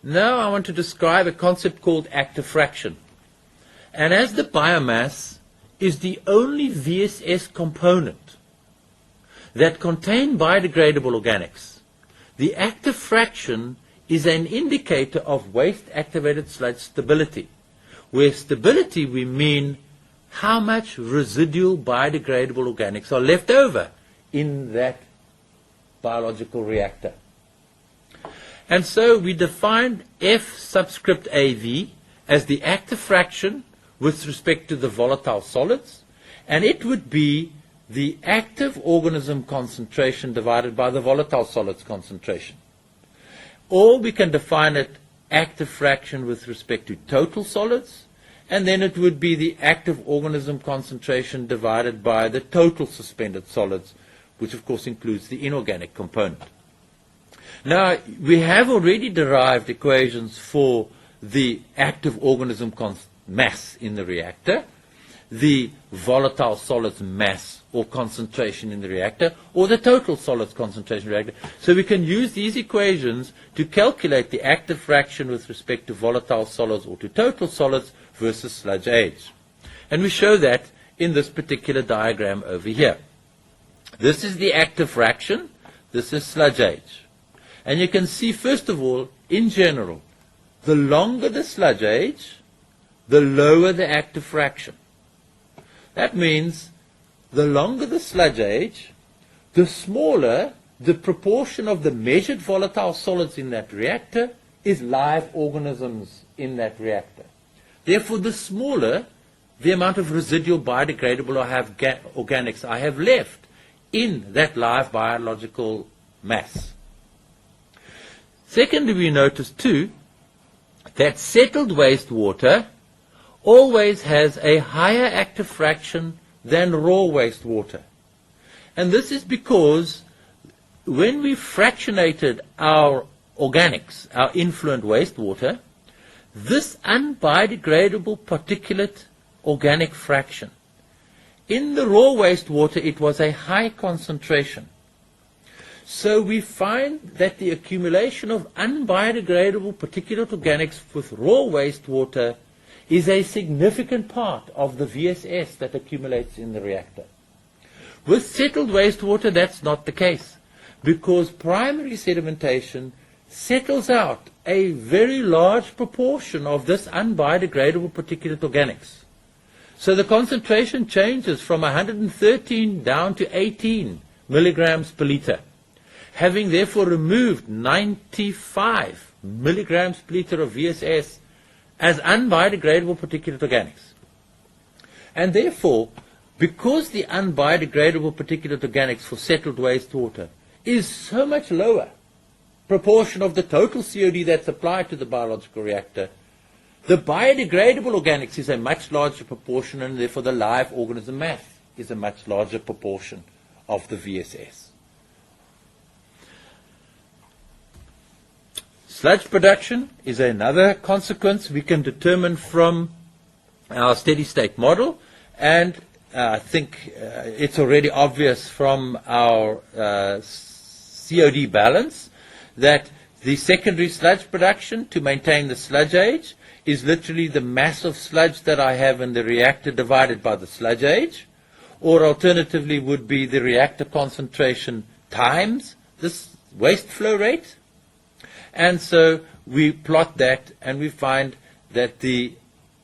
Now I want to describe a concept called active fraction. And as the biomass is the only VSS component that contain biodegradable organics, the active fraction is an indicator of waste-activated sludge stability, where stability we mean how much residual biodegradable organics are left over in that biological reactor. And so we defined F subscript AV as the active fraction with respect to the volatile solids, and it would be the active organism concentration divided by the volatile solids concentration. Or we can define it active fraction with respect to total solids, and then it would be the active organism concentration divided by the total suspended solids, which of course includes the inorganic component. Now, we have already derived equations for the active organism mass in the reactor, the volatile solids mass or concentration in the reactor, or the total solids concentration in the reactor. So we can use these equations to calculate the active fraction with respect to volatile solids or to total solids versus sludge age. And we show that in this particular diagram over here. This is the active fraction, this is sludge age. And you can see, first of all, in general, the longer the sludge age, the lower the active fraction. That means the longer the sludge age, the smaller the proportion of the measured volatile solids in that reactor is live organisms in that reactor. Therefore, the smaller the amount of residual biodegradable organics I have left in that live biological mass. Secondly, we notice too that settled wastewater always has a higher active fraction than raw wastewater. And this is because when we fractionated our organics, our influent wastewater, this unbiodegradable particulate organic fraction, in the raw wastewater it was a high concentration. So we find that the accumulation of unbiodegradable particulate organics with raw wastewater is a significant part of the VSS that accumulates in the reactor. With settled wastewater, that's not the case, because primary sedimentation settles out a very large proportion of this unbiodegradable particulate organics. So the concentration changes from 113 down to 18 milligrams per liter, having therefore removed 95 milligrams per liter of VSS as unbiodegradable particulate organics. And therefore, because the unbiodegradable particulate organics for settled wastewater is so much lower proportion of the total COD that's applied to the biological reactor, the biodegradable organics is a much larger proportion, and therefore the live organism mass is a much larger proportion of the VSS. Sludge production is another consequence we can determine from our steady state model, and I think it's already obvious from our COD balance that the secondary sludge production to maintain the sludge age is literally the mass of sludge that I have in the reactor divided by the sludge age, or alternatively would be the reactor concentration times this waste flow rate. And so we plot that, and we find that the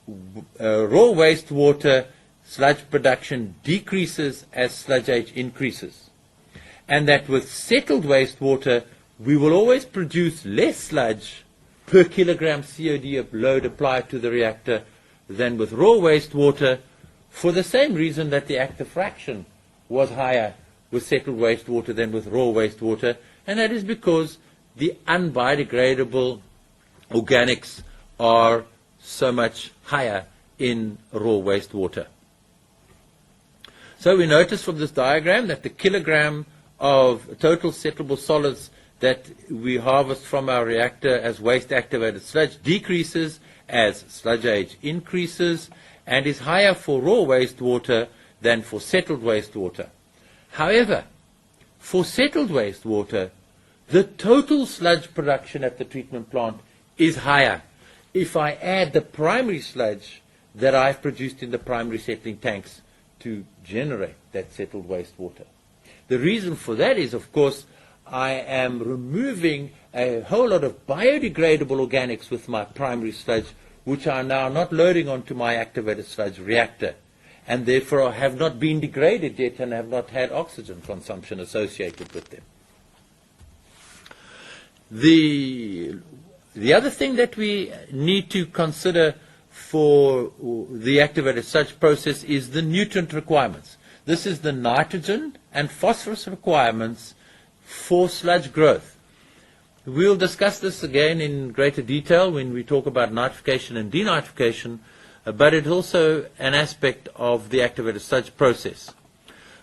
raw wastewater sludge production decreases as sludge age increases, and that with settled wastewater we will always produce less sludge per kilogram COD of load applied to the reactor than with raw wastewater, for the same reason that the active fraction was higher with settled wastewater than with raw wastewater, and that is because the unbiodegradable organics are so much higher in raw wastewater. So we notice from this diagram that the kilogram of total settleable solids that we harvest from our reactor as waste-activated sludge decreases as sludge age increases, and is higher for raw wastewater than for settled wastewater. However, for settled wastewater, the total sludge production at the treatment plant is higher if I add the primary sludge that I've produced in the primary settling tanks to generate that settled wastewater. The reason for that is, of course, I am removing a whole lot of biodegradable organics with my primary sludge, which are now not loading onto my activated sludge reactor, and therefore have not been degraded yet and have not had oxygen consumption associated with them. The other thing that we need to consider for the activated sludge process is the nutrient requirements. This is the nitrogen and phosphorus requirements for sludge growth. We'll discuss this again in greater detail when we talk about nitrification and denitrification, but it's also an aspect of the activated sludge process.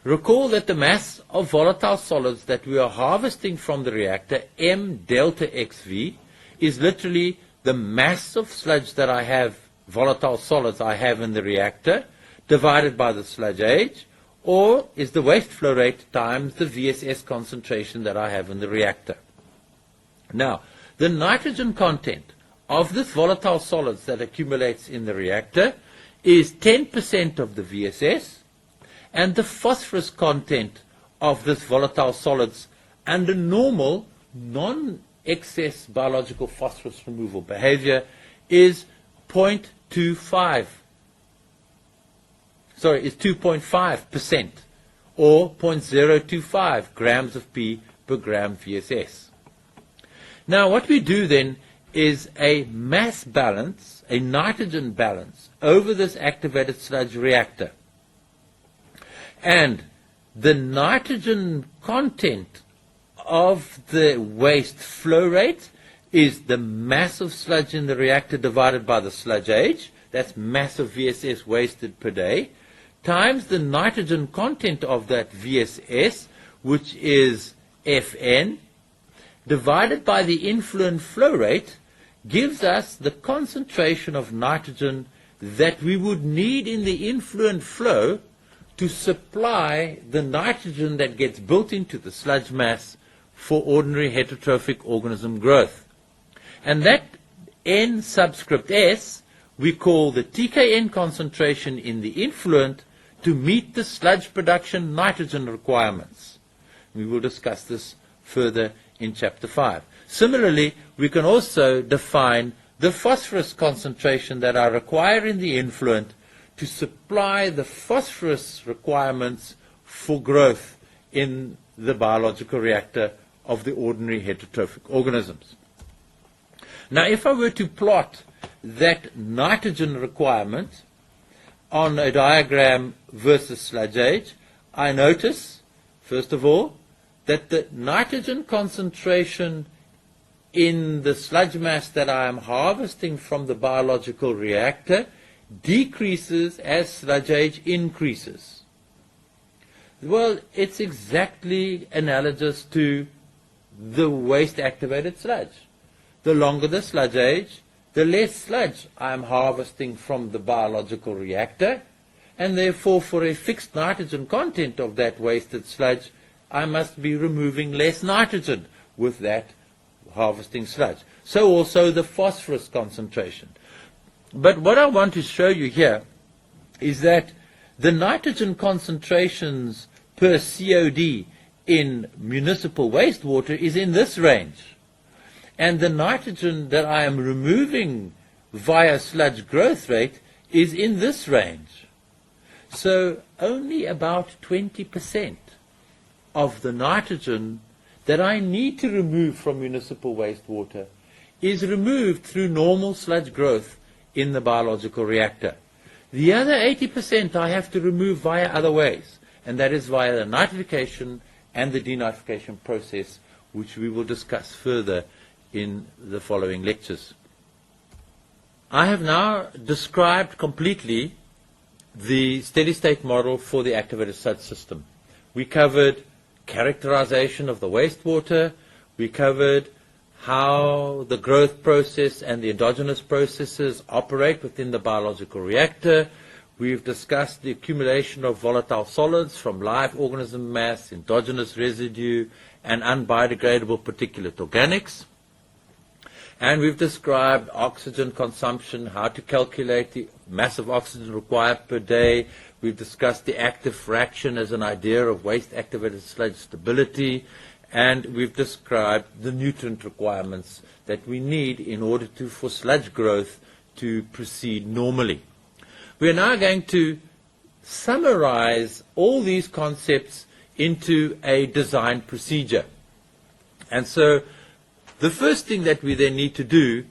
Recall that the mass of volatile solids that we are harvesting from the reactor, M delta XV, is literally the mass of sludge that I have, volatile solids I have in the reactor, divided by the sludge age, or is the waste flow rate times the VSS concentration that I have in the reactor. Now, the nitrogen content of this volatile solids that accumulates in the reactor is 10% of the VSS, and the phosphorus content of this volatile solids under normal, non-excess biological phosphorus removal behavior is 2.5%, or 0.025 grams of P per gram VSS. Now, what we do then is a mass balance, a nitrogen balance, over this activated sludge reactor. And the nitrogen content of the waste flow rate is the mass of sludge in the reactor divided by the sludge age, that's mass of VSS wasted per day, times the nitrogen content of that VSS, which is Fn, divided by the influent flow rate, gives us the concentration of nitrogen that we would need in the influent flow to supply the nitrogen that gets built into the sludge mass for ordinary heterotrophic organism growth. And that N subscript S we call the TKN concentration in the influent to meet the sludge production nitrogen requirements. We will discuss this further in Chapter 5. Similarly, we can also define the phosphorus concentration that I require in the influent to supply the phosphorus requirements for growth in the biological reactor of the ordinary heterotrophic organisms. Now, if I were to plot that nitrogen requirement on a diagram versus sludge age, I notice, first of all, that the nitrogen concentration in the sludge mass that I am harvesting from the biological reactor decreases as sludge age increases. Well, it's exactly analogous to the waste-activated sludge. The longer the sludge age, the less sludge I am harvesting from the biological reactor, and therefore for a fixed nitrogen content of that wasted sludge, I must be removing less nitrogen with that harvesting sludge. So also the phosphorus concentration. But what I want to show you here is that the nitrogen concentrations per COD in municipal wastewater is in this range. And the nitrogen that I am removing via sludge growth rate is in this range. So only about 20% of the nitrogen that I need to remove from municipal wastewater is removed through normal sludge growth in the biological reactor. The other 80% I have to remove via other ways, and that is via the nitrification and the denitrification process, which we will discuss further in the following lectures. I have now described completely the steady-state model for the activated sludge system. We covered characterization of the wastewater. We covered how the growth process and the endogenous processes operate within the biological reactor. We've discussed the accumulation of volatile solids from live organism mass, endogenous residue, and unbiodegradable particulate organics. And we've described oxygen consumption, how to calculate the mass of oxygen required per day. We've discussed the active fraction as an idea of waste activated sludge stability. And we've described the nutrient requirements that we need in order for sludge growth to proceed normally. We are now going to summarize all these concepts into a design procedure. And so the first thing that we then need to do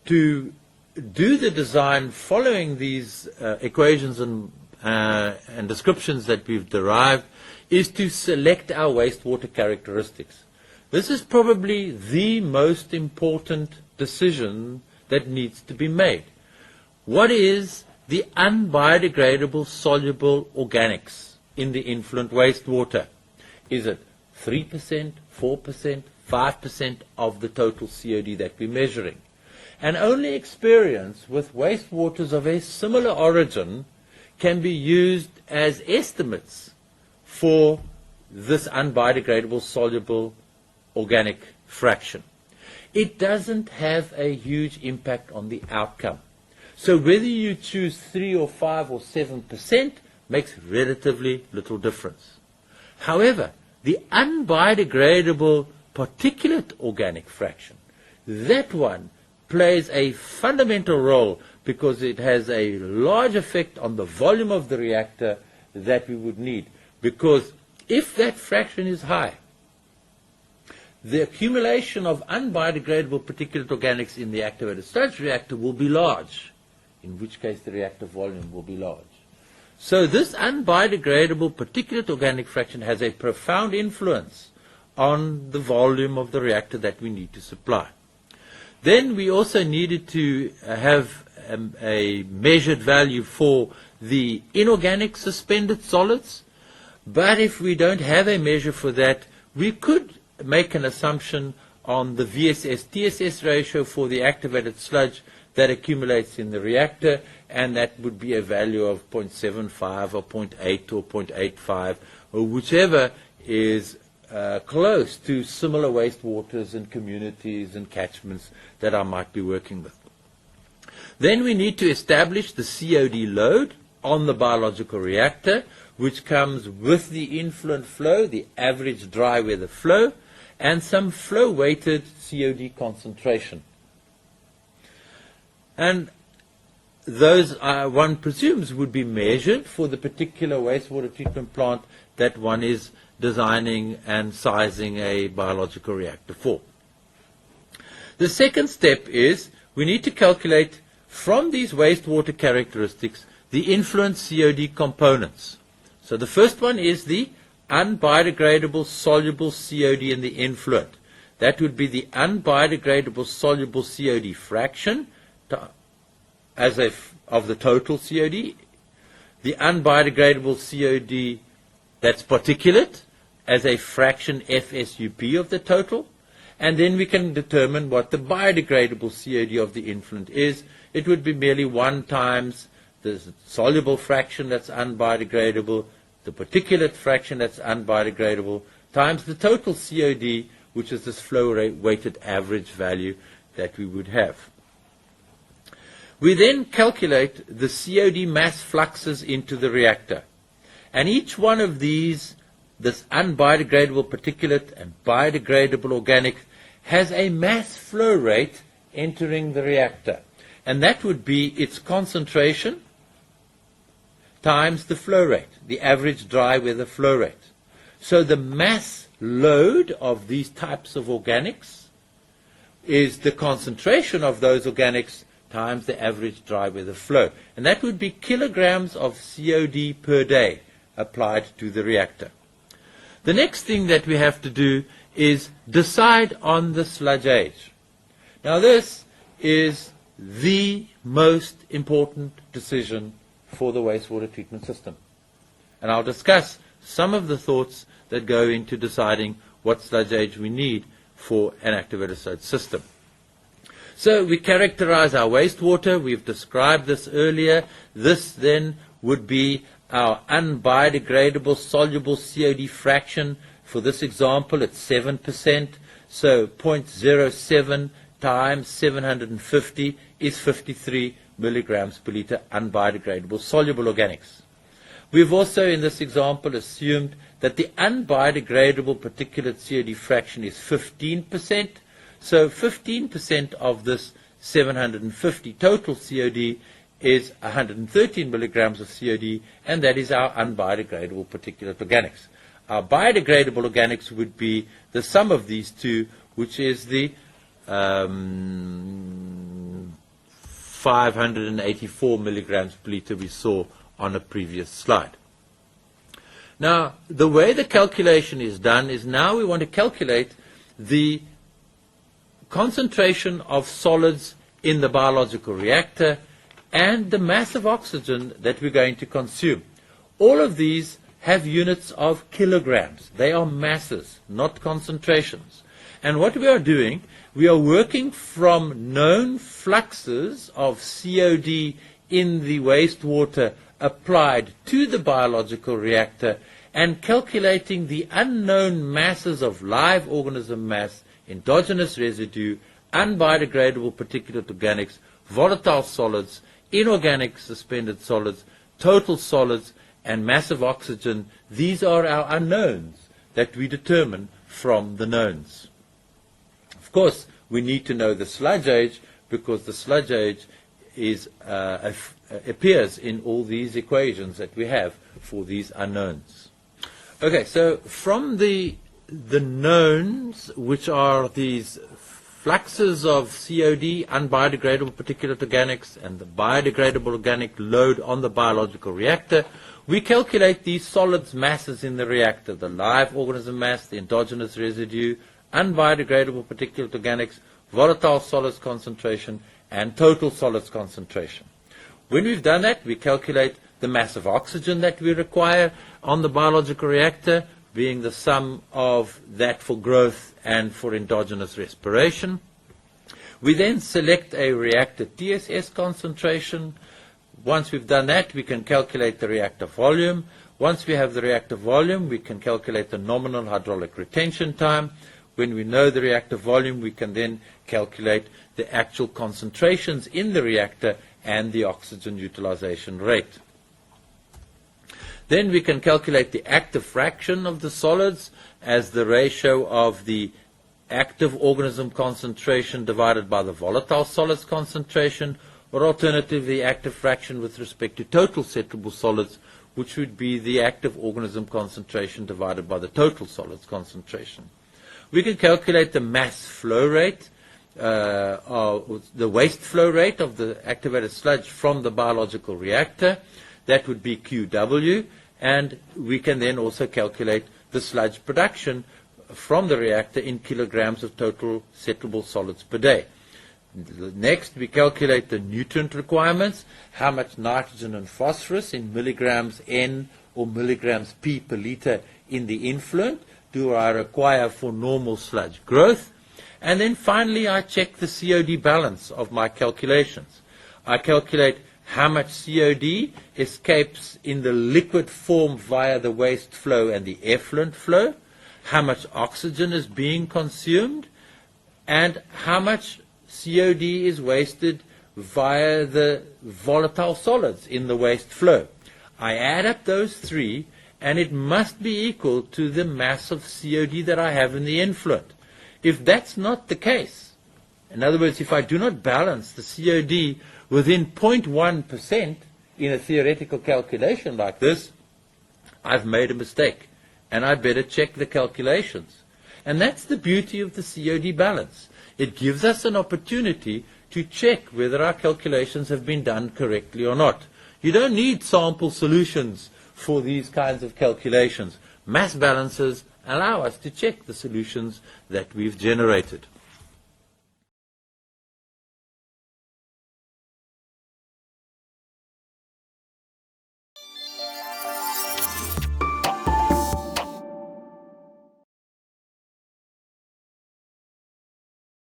the design following these equations and descriptions that we've derived is to select our wastewater characteristics. This is probably the most important decision that needs to be made. What is the unbiodegradable soluble organics in the influent wastewater? Is it 3%, 4%, 5% of the total COD that we're measuring? And only experience with wastewaters of a similar origin can be used as estimates for this unbiodegradable soluble organic fraction. It doesn't have a huge impact on the outcome. So whether you choose 3 or 5 or 7% makes relatively little difference. However, the unbiodegradable particulate organic fraction, that one plays a fundamental role because it has a large effect on the volume of the reactor that we would need. Because if that fraction is high, the accumulation of unbiodegradable particulate organics in the activated sludge reactor will be large, in which case the reactor volume will be large. So this unbiodegradable particulate organic fraction has a profound influence on the volume of the reactor that we need to supply. Then we also needed to have a measured value for the inorganic suspended solids, but if we don't have a measure for that, we could make an assumption on the VSS-TSS ratio for the activated sludge that accumulates in the reactor, and that would be a value of 0.75 or 0.8 or 0.85, or whichever is close to similar wastewaters and communities and catchments that I might be working with. Then we need to establish the COD load on the biological reactor, which comes with the influent flow, the average dry weather flow, and some flow-weighted COD concentration. And those, one presumes, would be measured for the particular wastewater treatment plant that one is designing and sizing a biological reactor for. The second step is we need to calculate from these wastewater characteristics the influent COD components. So the first one is the unbiodegradable soluble COD in the influent. That would be the unbiodegradable soluble COD fraction of the total COD, the unbiodegradable COD that's particulate as a fraction FSUP of the total, and then we can determine what the biodegradable COD of the influent is. It would be merely 1 times the soluble fraction that's unbiodegradable, the particulate fraction that's unbiodegradable, times the total COD, which is this flow rate weighted average value that we would have. We then calculate the COD mass fluxes into the reactor. And each one of these, this unbiodegradable particulate and biodegradable organic, has a mass flow rate entering the reactor. And that would be its concentration times the flow rate, the average dry weather flow rate. So the mass load of these types of organics is the concentration of those organics times the average dry weather flow. And that would be kilograms of COD per day applied to the reactor. The next thing that we have to do is decide on the sludge age. Now this is the most important decision for the wastewater treatment system. And I'll discuss some of the thoughts that go into deciding what sludge age we need for an activated sludge system. So we characterize our wastewater. We've described this earlier. This then would be our unbiodegradable soluble COD fraction. For this example, it's 7%. So 0.07 times 750 is 53 milligrams per liter unbiodegradable soluble organics. We've also, in this example, assumed that the unbiodegradable particulate COD fraction is 15%. So 15% of this 750 total COD is 113 milligrams of COD, and that is our unbiodegradable particulate organics. Our biodegradable organics would be the sum of these two, which is the 584 milligrams per liter we saw on a previous slide. Now, the way the calculation is done is now we want to calculate the concentration of solids in the biological reactor and the mass of oxygen that we're going to consume. All of these have units of kilograms. They are masses, not concentrations. And what we are doing, we are working from known fluxes of COD in the wastewater applied to the biological reactor and calculating the unknown masses of live organism mass, endogenous residue, unbiodegradable particulate organics, volatile solids, inorganic suspended solids, total solids, and mass of oxygen. These are our unknowns that we determine from the knowns. Of course, we need to know the sludge age because the sludge age is, appears in all these equations that we have for these unknowns. Okay, so from the knowns, which are these fluxes of COD, unbiodegradable particulate organics, and the biodegradable organic load on the biological reactor, we calculate these solids masses in the reactor, the live organism mass, the endogenous residue, unbiodegradable particulate organics, volatile solids concentration, and total solids concentration. When we've done that, we calculate the mass of oxygen that we require on the biological reactor, being the sum of that for growth and for endogenous respiration. We then select a reactor TSS concentration. Once we've done that, we can calculate the reactor volume. Once we have the reactor volume, we can calculate the nominal hydraulic retention time. When we know the reactor volume, we can then calculate the actual concentrations in the reactor and the oxygen utilization rate. Then we can calculate the active fraction of the solids as the ratio of the active organism concentration divided by the volatile solids concentration, or alternatively the active fraction with respect to total settleable solids, which would be the active organism concentration divided by the total solids concentration. We can calculate the mass flow rate, the waste flow rate of the activated sludge from the biological reactor. That would be QW, and we can then also calculate the sludge production from the reactor in kilograms of total settleable solids per day. Next, we calculate the nutrient requirements, how much nitrogen and phosphorus in milligrams N or milligrams P per liter in the influent do I require for normal sludge growth. And then finally, I check the COD balance of my calculations. I calculate how much COD escapes in the liquid form via the waste flow and the effluent flow, how much oxygen is being consumed, and how much COD is wasted via the volatile solids in the waste flow. I add up those three, and it must be equal to the mass of COD that I have in the influent. If that's not the case, in other words, if I do not balance the COD within 0.1% in a theoretical calculation like this, I've made a mistake, and I better check the calculations. And that's the beauty of the COD balance. It gives us an opportunity to check whether our calculations have been done correctly or not. You don't need sample solutions for these kinds of calculations. Mass balances allow us to check the solutions that we've generated.